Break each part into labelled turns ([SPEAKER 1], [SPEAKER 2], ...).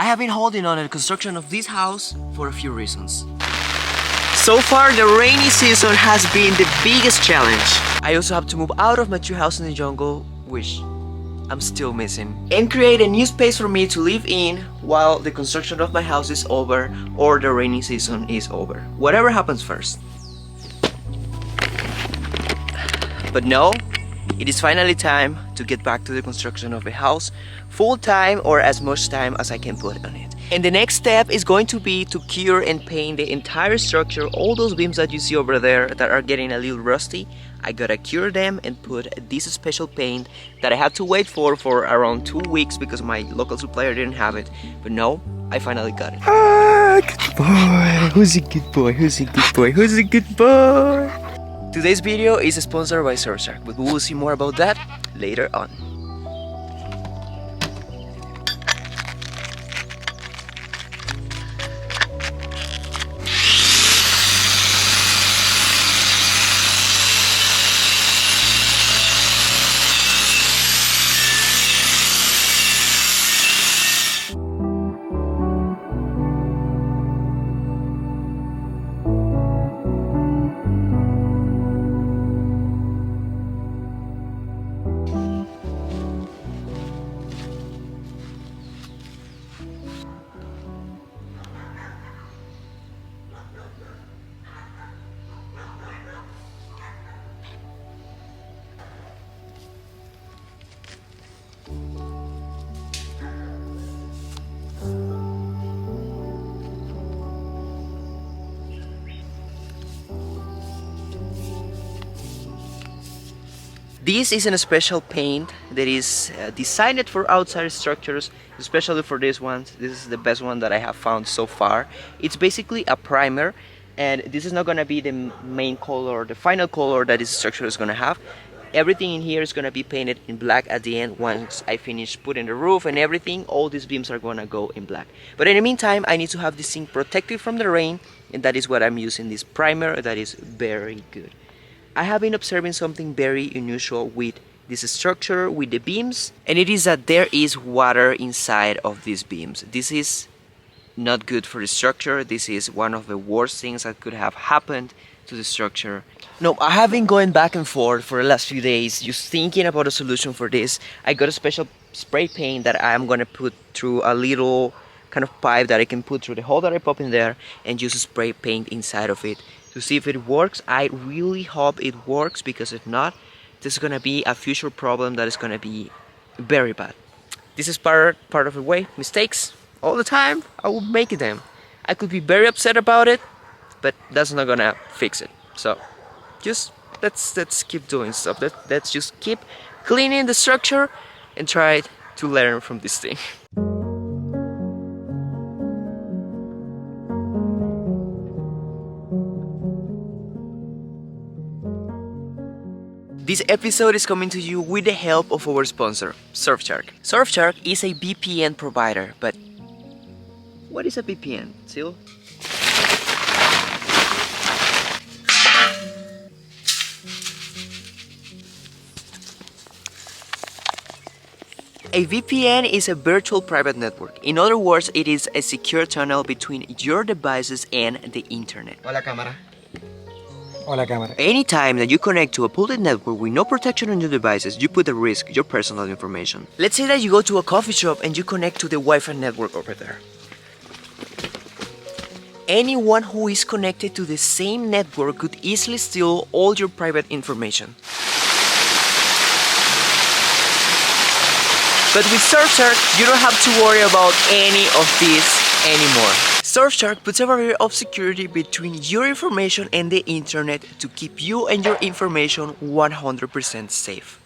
[SPEAKER 1] I have been holding on to the construction of this house for a few reasons. So far, the rainy season has been the biggest challenge. I also have to move out of my tree house in the jungle, which I'm still missing, and create a new space for me to live in while the construction of my house is over or the rainy season is over. Whatever happens first. But no, it is finally time to get back to the construction of a house full time or as much time as I can put on it. And the next step is going to be to cure and paint the entire structure. All those beams that you see over there that are getting a little rusty, I gotta cure them and put this special paint that I had to wait for around 2 weeks because my local supplier didn't have it. But no, I finally got it. Ah, good boy. Who's a good boy? Who's a good boy? Who's a good boy? Today's video is sponsored by Surfshark, but we will see more about that later on. This is a special paint that is designed for outside structures, especially for this one. This is the best one that I have found so far. It's basically a primer, and this is not going to be the main color, the final color that this structure is going to have. Everything in here is going to be painted in black at the end. Once I finish putting the roof and everything, all these beams are going to go in black. But in the meantime, I need to have this thing protected from the rain, and that is what I'm using, this primer that is very good. I have been observing something very unusual with this structure, with the beams, and it is that there is water inside of these beams. This is not good for the structure. This is one of the worst things that could have happened to the structure. No, I have been going back and forth for the last few days just thinking about a solution for this. I got a special spray paint that I'm gonna put through a little kind of pipe that I can put through the hole that I pop in there and just spray paint inside of it to see if it works. I really hope it works, because if not, this is gonna be a future problem that is gonna be very bad. This is part of the way. Mistakes all the time, I will make them. I could be very upset about it, but that's not gonna fix it. So just let's keep doing stuff. Let's just keep cleaning the structure and try to learn from this thing. This episode is coming to you with the help of our sponsor, Surfshark. Surfshark is a VPN provider, but what is a VPN, Sil? A VPN is a virtual private network. In other words, it is a secure tunnel between your devices and the internet.
[SPEAKER 2] Hola, cámara. Hola, cámara.
[SPEAKER 1] Anytime that you connect to a public network with no protection on your devices, you put at risk your personal information. Let's say that you go to a coffee shop and you connect to the Wi-Fi network over there. Anyone who is connected to the same network could easily steal all your private information. But with Surfshark, you don't have to worry about any of this anymore. Surfshark puts a barrier of security between your information and the internet to keep you and your information 100% safe.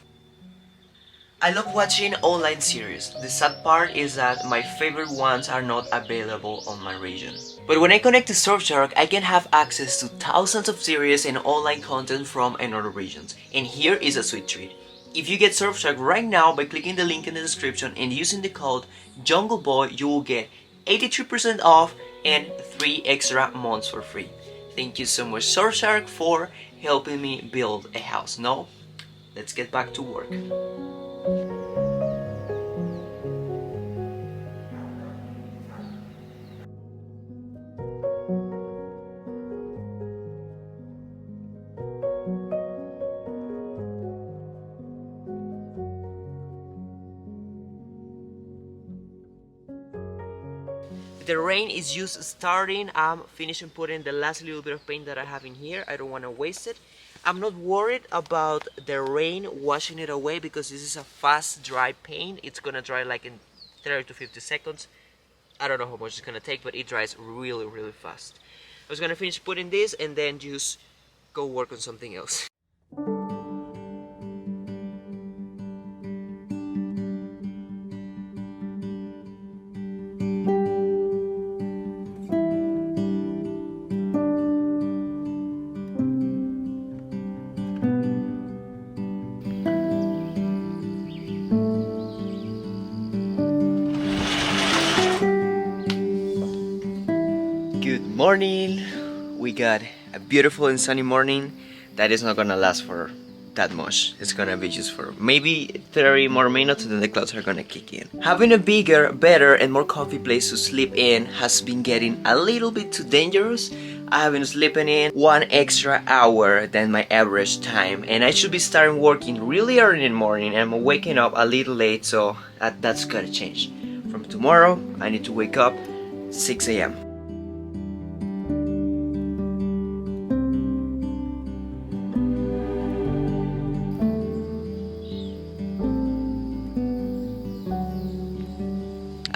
[SPEAKER 1] I love watching online series. The sad part is that my favorite ones are not available on my region. But when I connect to Surfshark, I can have access to thousands of series and online content from another regions. And here is a sweet treat. If you get Surfshark right now by clicking the link in the description and using the code JungleBoy, you will get 83% off and 3 extra months for free. Thank you so much, Surfshark, for helping me build a house. Now, let's get back to work. The rain is just starting. I'm finishing putting the last little bit of paint that I have in here. I don't want to waste it. I'm not worried about the rain washing it away because this is a fast dry paint. It's gonna dry like in 30 to 50 seconds. I don't know how much it's gonna take, but it dries really, really fast. I was gonna finish putting this and then just go work on something else. Good morning. We got a beautiful and sunny morning that is not gonna last for that much. It's gonna be just for maybe 30 more minutes and then the clouds are gonna kick in. Having a bigger, better and more comfy place to sleep in has been getting a little bit too dangerous. I have been sleeping in 1 extra hour than my average time and I should be starting working really early in the morning and I'm waking up a little late, so that's gotta change. From tomorrow I need to wake up 6 a.m.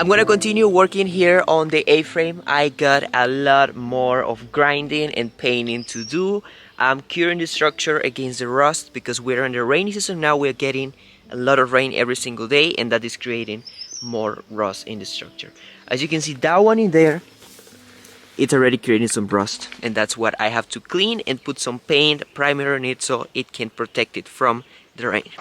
[SPEAKER 1] I'm gonna continue working here on the A-frame. I got a lot more of grinding and painting to do. I'm curing the structure against the rust because we're in the rainy season now. We're getting a lot of rain every single day and that is creating more rust in the structure. As you can see, that one in there, it's already creating some rust and that's what I have to clean and put some paint, primer on it so it can protect it from the rain.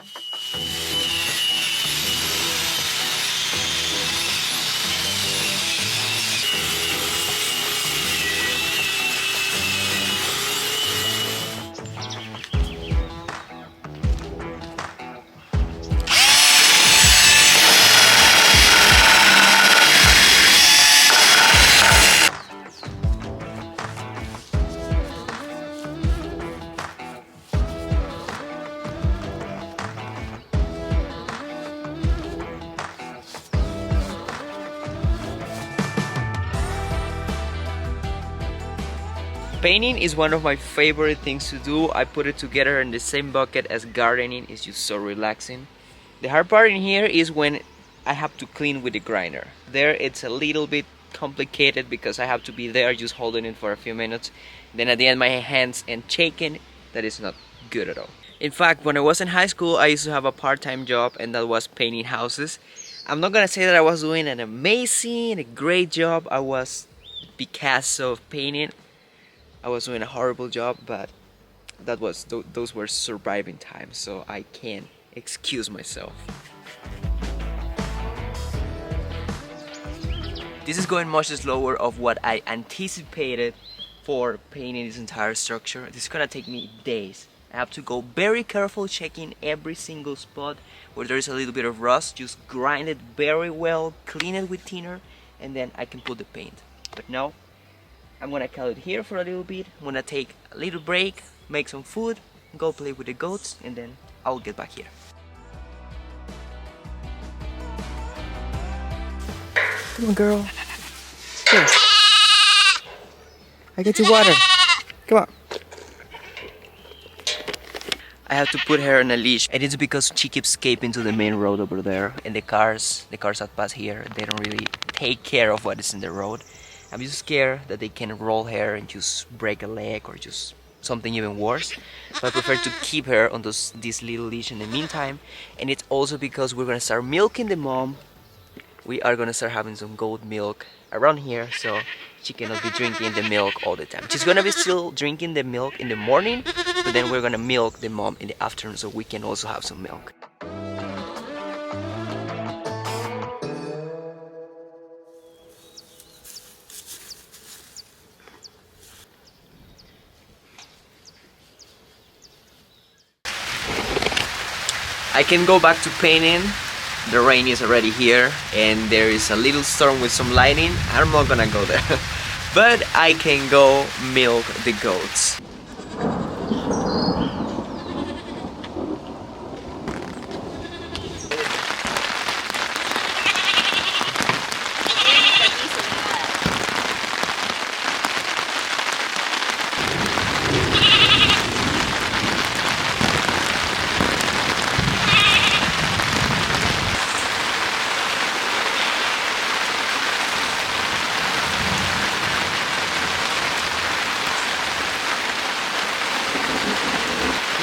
[SPEAKER 1] Painting is one of my favorite things to do. I put it together in the same bucket as gardening. It's just so relaxing. The hard part in here is when I have to clean with the grinder. There it's a little bit complicated because I have to be there just holding it for a few minutes. Then at the end my hands and shaking. That is not good at all. In fact, when I was in high school I used to have a part-time job and that was painting houses. I'm not gonna say that I was doing an amazing, a great job. I was Picasso of painting. I was doing a horrible job, but those were surviving times, so I can't excuse myself. This is going much slower of what I anticipated for painting this entire structure. This is gonna take me days. I have to go very careful checking every single spot where there is a little bit of rust, just grind it very well, clean it with thinner, and then I can put the paint. But now I'm gonna call it here for a little bit. I'm gonna take a little break, make some food, go play with the goats, and then I'll get back here. Come on, girl. Here. I get you water. Come on. I have to put her on a leash, and it's because she keeps escaping to the main road over there, and the cars that pass here, they don't really take care of what is in the road. I'm just scared that they can roll her and just break a leg or just something even worse. So I prefer to keep her on this little leash in the meantime. And it's also because we're gonna start milking the mom. We are gonna start having some goat milk around here, so she cannot be drinking the milk all the time. She's gonna be still drinking the milk in the morning, but then we're gonna milk the mom in the afternoon so we can also have some milk. I can go back to painting. The rain is already here and there is a little storm with some lightning. I'm not gonna go there. But I can go milk the goats.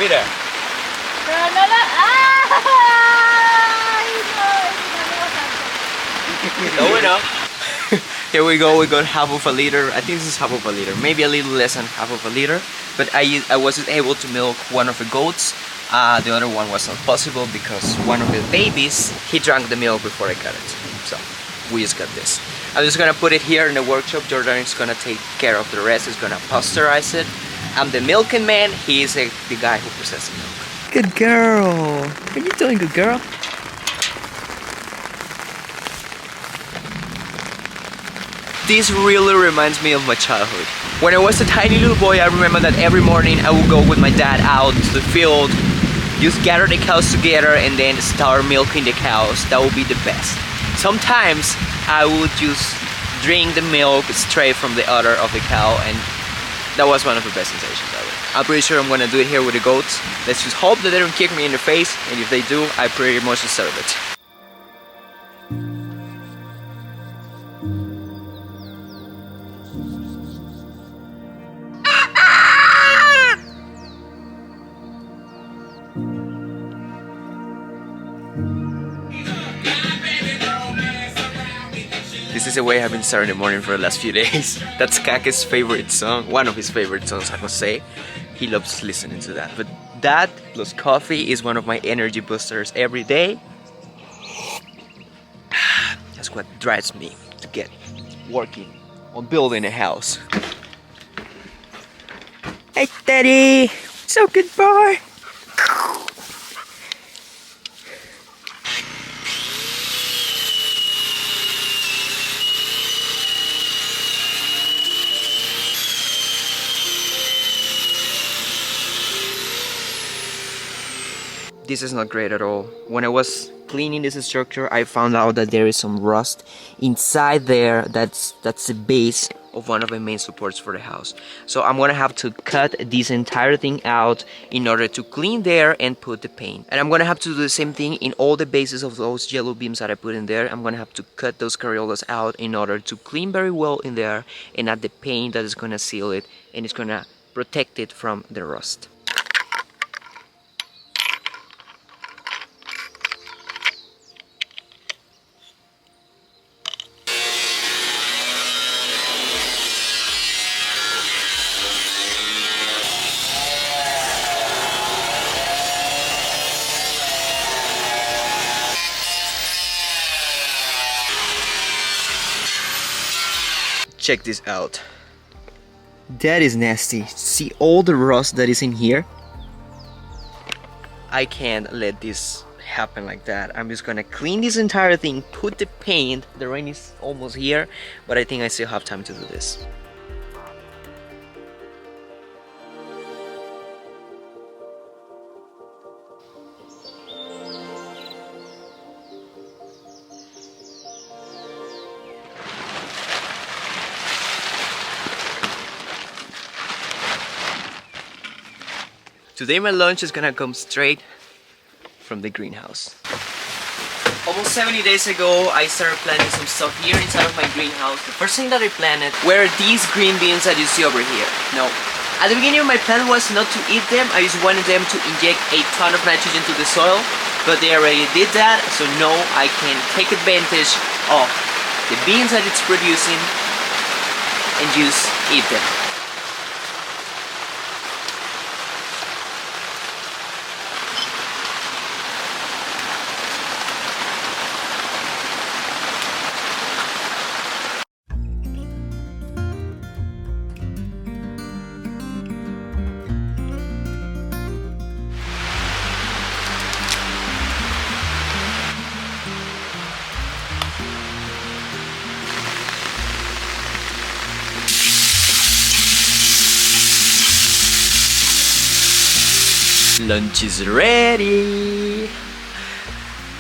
[SPEAKER 1] Mira.
[SPEAKER 3] Pero no la... ¡Ay! No, es
[SPEAKER 1] Está bueno. Here we go, we got half of a liter. I think this is half of a liter, maybe a little less than half of a liter. But I wasn't able to milk one of the goats. The other one was not possible because one of the babies, he drank the milk before I cut it. So we just got this. I'm just gonna put it here in the workshop. Jordan is gonna take care of the rest. He's gonna pasteurize it. I'm the milking man. He is the guy who processes the milk. Good girl. What are you doing, good girl? This really reminds me of my childhood. When I was a tiny little boy, I remember that every morning I would go with my dad out to the field, just gather the cows together and then start milking the cows. That would be the best. Sometimes I would just drink the milk straight from the udder of the cow, and that was one of the best sensations ever. I'm pretty sure I'm gonna do it here with the goats. Let's just hope that they don't kick me in the face, and if they do, I pretty much deserve it. This is the way I've been starting the morning for the last few days. That's Kake's favorite song, one of his favorite songs, I must say. He loves listening to that. But that plus coffee is one of my energy boosters every day. That's what drives me to get working on building a house. Hey, Daddy! So good boy! This is not great at all. When I was cleaning this structure, I found out that there is some rust inside there. That's the base of one of the main supports for the house. So I'm gonna have to cut this entire thing out in order to clean there and put the paint. And I'm gonna have to do the same thing in all the bases of those yellow beams that I put in there. I'm gonna have to cut those carriolas out in order to clean very well in there and add the paint that is gonna seal it and it's gonna protect it from the rust. Check this out. That is nasty. See all the rust that is in here? I can't let this happen like that. I'm just gonna clean this entire thing, put the paint. The rain is almost here, but I think I still have time to do this. Today my lunch is gonna come straight from the greenhouse. Almost 70 days ago, I started planting some stuff here inside of my greenhouse. The first thing that I planted were these green beans that you see over here. Now, at the beginning of my plan was not to eat them. I just wanted them to inject a ton of nitrogen to the soil, but they already did that, so now I can take advantage of the beans that it's producing and just eat them. Lunch is ready.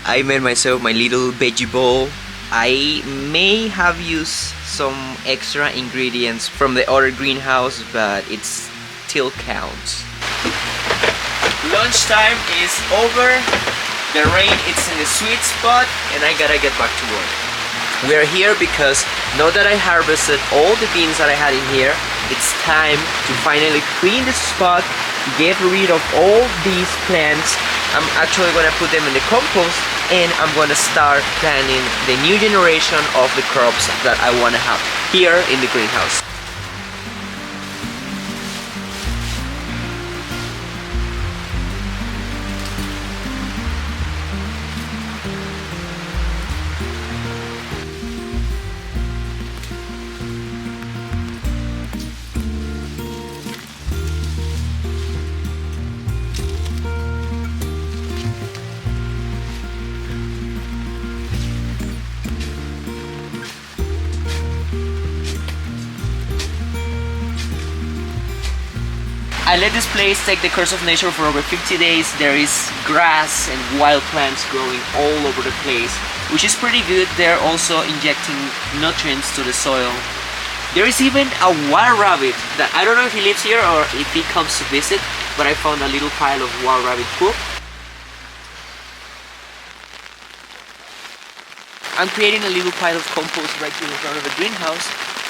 [SPEAKER 1] I made myself my little veggie bowl. I may have used some extra ingredients from the other greenhouse, but it still counts. Lunchtime is over. The rain is in the sweet spot and I gotta get back to work. We are here because now that I harvested all the beans that I had in here, it's time to finally clean this spot get rid of all these plants. I'm actually gonna put them in the compost, and I'm gonna start planting the new generation of the crops that I wanna have here in the greenhouse. I let this place take the course of nature for over 50 days. There is grass and wild plants growing all over the place, which is pretty good. They're also injecting nutrients to the soil. There is even a wild rabbit that I don't know if he lives here or if he comes to visit, but I found a little pile of wild rabbit poop. I'm creating a little pile of compost right here in front of the greenhouse.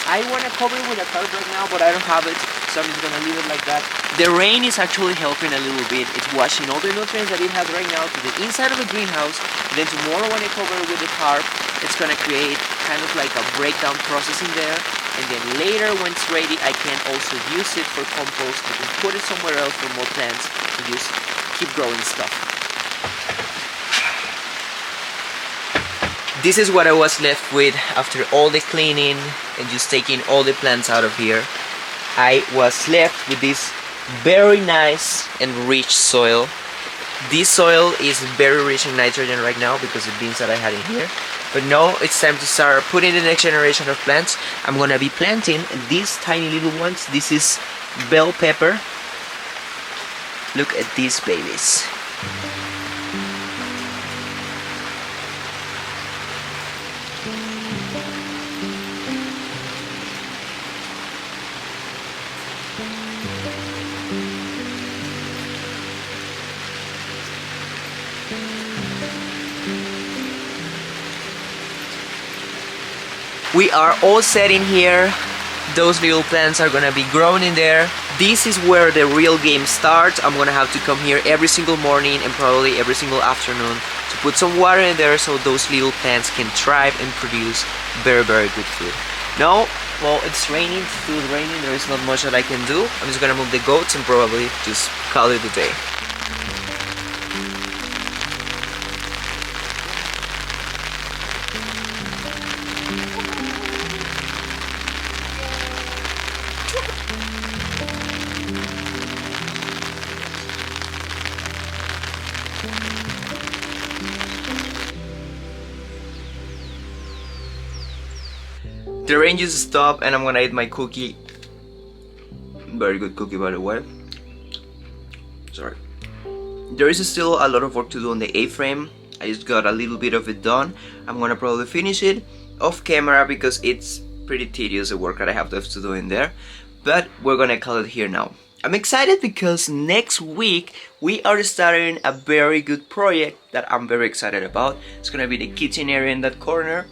[SPEAKER 1] I want to cover it with a tarp right now, but I don't have it, so I'm just gonna leave it like that. The rain is actually helping a little bit. It's washing all the nutrients that it has right now to the inside of the greenhouse. Then tomorrow when I cover it with the tarp, it's gonna create kind of like a breakdown process in there. And then later when it's ready, I can also use it for compost. I can put it somewhere else for more plants to just keep growing stuff. This is what I was left with after all the cleaning and just taking all the plants out of here. I was left with this very nice and rich soil. This soil is very rich in nitrogen right now because of the beans that I had in here. But now it's time to start putting the next generation of plants. I'm gonna be planting these tiny little ones. This is bell pepper. Look at these babies. We are all set in here. Those little plants are gonna be growing in there. This is where the real game starts. I'm gonna have to come here every single morning and probably every single afternoon to put some water in there so those little plants can thrive and produce very, very good food. Now, well, it's raining, it's still raining, there is not much that I can do. I'm just gonna move the goats and probably just call it a day. The rain just stopped and I'm gonna eat my cookie. Very good cookie, by the way. Sorry. There is still a lot of work to do on the A-frame. I just got a little bit of it done. I'm gonna probably finish it off camera because it's pretty tedious, the work that I have left to do in there. But we're gonna call it here now. I'm excited because next week we are starting a very good project that I'm very excited about. It's gonna be the kitchen area in that corner.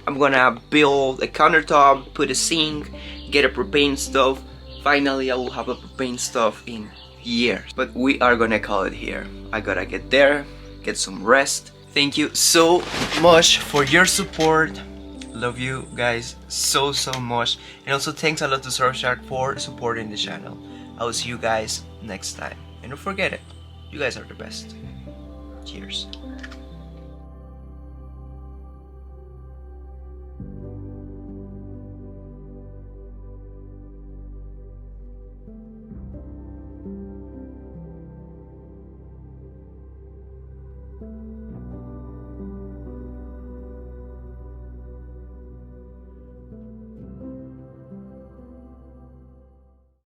[SPEAKER 1] I'm gonna build a countertop, put a sink, get a propane stove. Finally, I will have a propane stove in years. But we are gonna call it here. I gotta get there, get some rest. Thank you so much for your support. Love you guys so much. And also thanks a lot to Surfshark for supporting the channel. I will see you guys next time. And don't forget it, you guys are the best. Cheers.